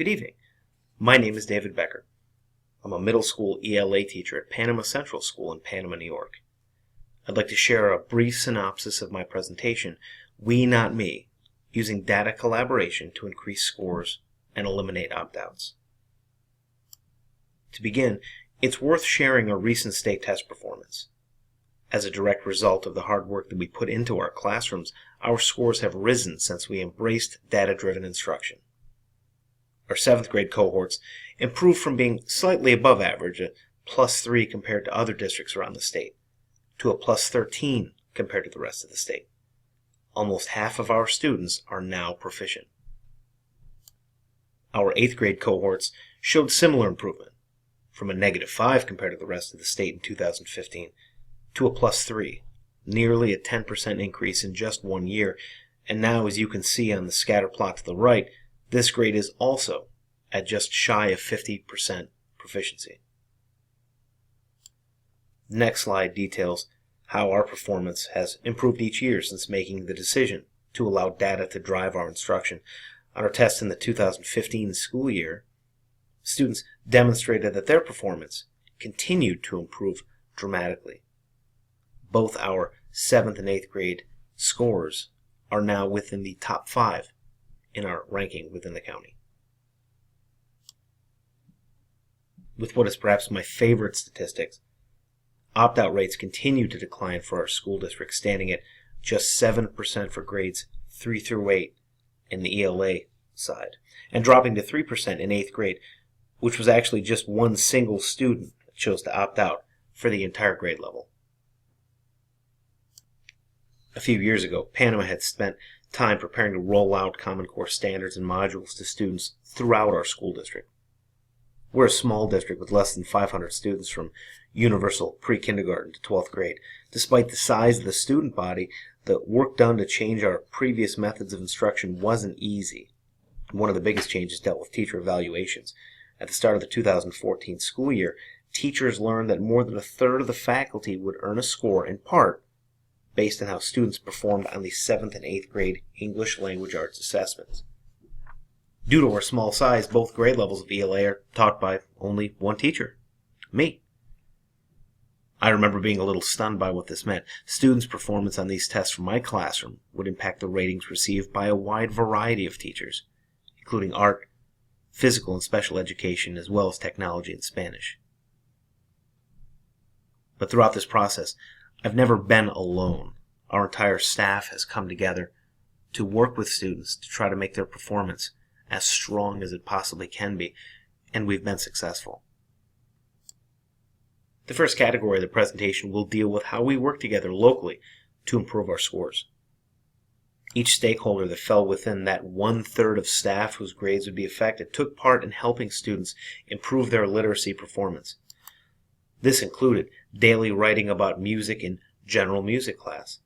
Good evening. My name is David Becker. I'm a middle school ELA teacher at Panama Central School in Panama, New York. I'd like to share a brief synopsis of my presentation, We Not Me, using data collaboration to increase scores and eliminate opt-outs. To begin, it's worth sharing a recent state test performance. As a direct result of the hard work that we put into our classrooms, our scores have risen since we embraced data-driven instruction. Our 7th grade cohorts improved from being slightly above average, a +3 compared to other districts around the state, to a +13 compared to the rest of the state. Almost half of our students are now proficient. Our 8th grade cohorts showed similar improvement, from a -5 compared to the rest of the state in 2015 to a +3, nearly a 10% increase in just 1 year, and now, as you can see on the scatter plot to the right, this grade is also at just shy of 50% proficiency. The next slide details how our performance has improved each year since making the decision to allow data to drive our instruction. On our test in the 2015 school year, students demonstrated that their performance continued to improve dramatically. Both our 7th and 8th grade scores are now within the top 5 in our ranking within the county. With what is perhaps my favorite statistics, opt-out rates continue to decline for our school district, standing at just 7% for grades 3 through 8 in the ELA side, and dropping to 3% in 8th grade, which was actually just one single student that chose to opt out for the entire grade level. A few years ago, Panama had spent time preparing to roll out Common Core standards and modules to students throughout our school district. We're a small district with less than 500 students from universal pre-kindergarten to 12th grade. Despite the size of the student body, the work done to change our previous methods of instruction wasn't easy. One of the biggest changes dealt with teacher evaluations. At the start of the 2014 school year, teachers learned that more than a third of the faculty would earn a score in part based on how students performed on the 7th and 8th grade English Language Arts assessments. Due to our small size, both grade levels of ELA are taught by only one teacher, me. I remember being a little stunned by what this meant. Students' performance on these tests from my classroom would impact the ratings received by a wide variety of teachers, including art, physical and special education, as well as technology and Spanish. But throughout this process, I've never been alone. Our entire staff has come together to work with students to try to make their performance as strong as it possibly can be, and we've been successful. The first category of the presentation will deal with how we work together locally to improve our scores. Each stakeholder that fell within that 1/3 of staff whose grades would be affected took part in helping students improve their literacy performance. This included daily writing about music in general music class,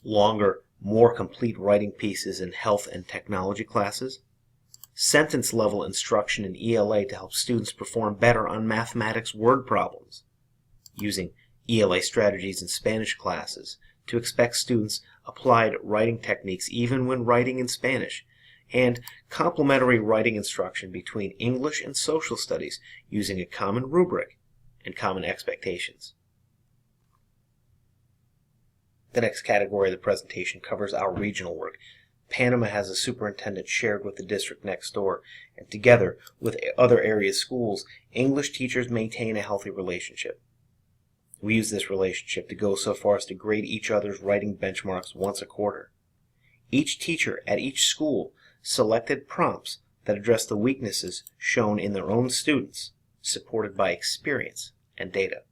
longer, more complete writing pieces in health and technology classes, sentence-level instruction in ELA to help students perform better on mathematics word problems, using ELA strategies in Spanish classes to expect students applied writing techniques even when writing in Spanish, and complementary writing instruction between English and social studies using a common rubric and common expectations. The next category of the presentation covers our regional work. Panama has a superintendent shared with the district next door, and together with other area schools, English teachers maintain a healthy relationship. We use this relationship to go so far as to grade each other's writing benchmarks once a quarter. Each teacher at each school selected prompts that address the weaknesses shown in their own students, supported by experience and data.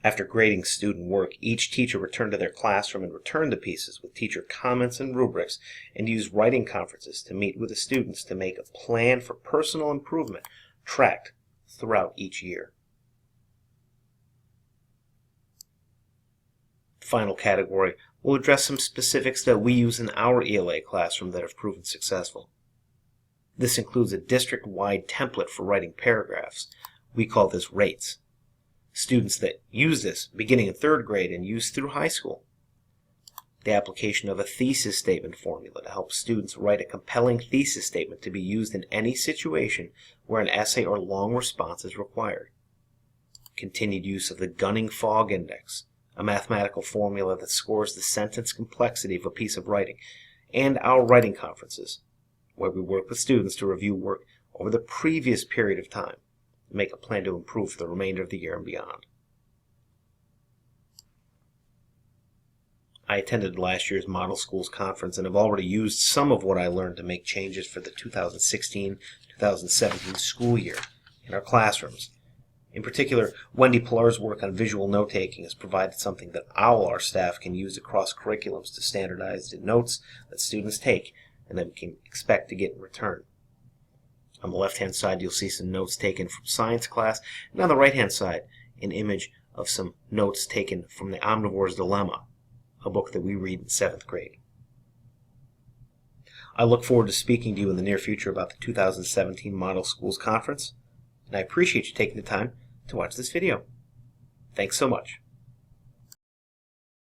After grading student work, each teacher returned to their classroom and returned the pieces with teacher comments and rubrics, and used writing conferences to meet with the students to make a plan for personal improvement tracked throughout each year. The final category will address some specifics that we use in our ELA classroom that have proven successful. This includes a district-wide template for writing paragraphs. We call this rates. Students that use this beginning in 3rd grade and use through high school the application of a thesis statement formula to help students write a compelling thesis statement to be used in any situation where an essay or long response is required. Continued use of the Gunning Fog Index, a mathematical formula that scores the sentence complexity of a piece of writing, and our writing conferences, where we work with students to review work over the previous period of time and make a plan to improve for the remainder of the year and beyond. I attended last year's Model Schools Conference and have already used some of what I learned to make changes for the 2016-2017 school year in our classrooms. In particular, Wendy Pillar's work on visual note-taking has provided something that all our staff can use across curriculums to standardize the notes that students take and that we can expect to get in return. On the left-hand side, you'll see some notes taken from science class, and on the right-hand side, an image of some notes taken from The Omnivore's Dilemma, a book that we read in 7th grade. I look forward to speaking to you in the near future about the 2017 Model Schools Conference, and I appreciate you taking the time to watch this video. Thanks so much.